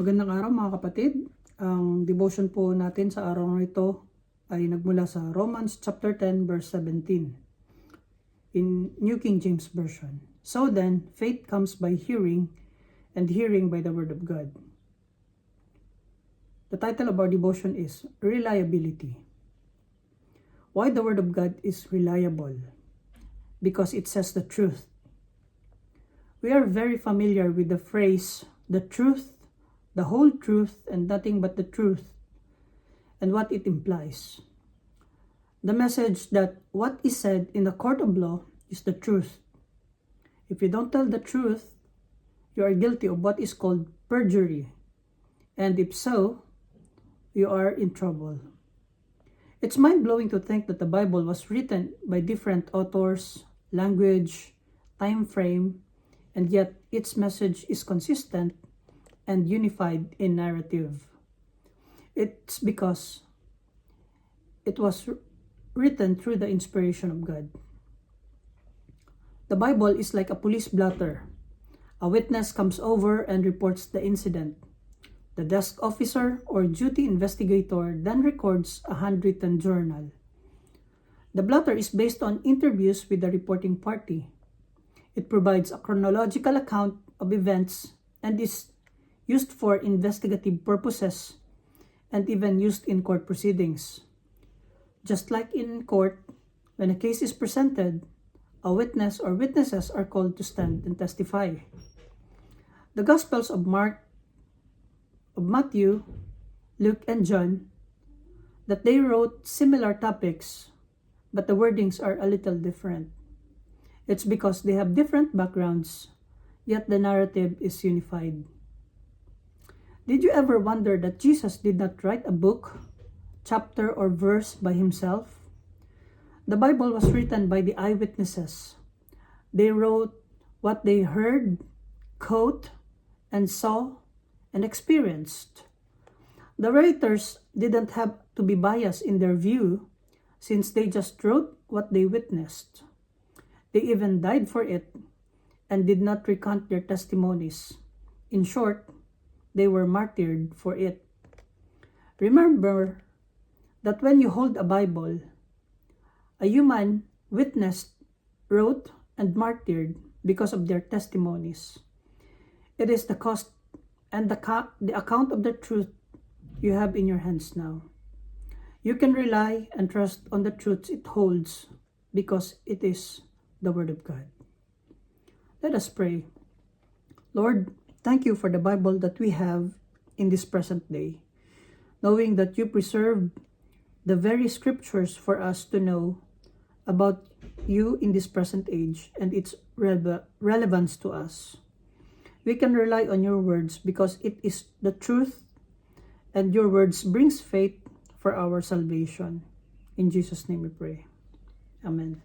Magandang araw mga kapatid. Ang devotion po natin sa araw na ito ay nagmula sa Romans chapter 10 verse 17 in New King James Version. So then, faith comes by hearing, and hearing by the word of God. The title of our devotion is Reliability. Why the word of God is reliable? Because it says the truth. We are very familiar with the phrase, the truth, the whole truth, and nothing but the truth, and what it implies. The message that what is said in the court of law is the truth. If you don't tell the truth, you are guilty of what is called perjury, and if so, you are in trouble. It's mind-blowing to think that the Bible was written by different authors, language, time frame, and yet its message is consistent and unified in narrative. It's because it was written through the inspiration of God. The Bible is like a police blotter. A witness comes over and reports the incident. The desk officer or duty investigator then records a handwritten journal. The blotter is based on interviews with the reporting party. It provides a chronological account of events and is used for investigative purposes and even used in court proceedings. Just like in court, when a case is presented, a witness or witnesses are called to stand and testify. The Gospels of Matthew, Luke, and John, that they wrote similar topics, but the wordings are a little different. It's because they have different backgrounds, yet the narrative is unified. Did you ever wonder that Jesus did not write a book, chapter, or verse by himself? The Bible was written by the eyewitnesses. They wrote what they heard, caught, and saw, and experienced. The writers didn't have to be biased in their view, since they just wrote what they witnessed. They even died for it and did not recant their testimonies. In short, they were martyred for it. Remember that when you hold a Bible, a human witnessed, wrote, and martyred because of their testimonies. It is the cost and the account of the truth you have in your hands now. You can rely and trust on the truths it holds because it is the Word of God. Let us pray. Lord, thank you for the Bible that we have in this present day, knowing that you preserved the very scriptures for us to know about you in this present age and its relevance to us. We can rely on your words because it is the truth, and your words brings faith for our salvation. In Jesus' name we pray. Amen.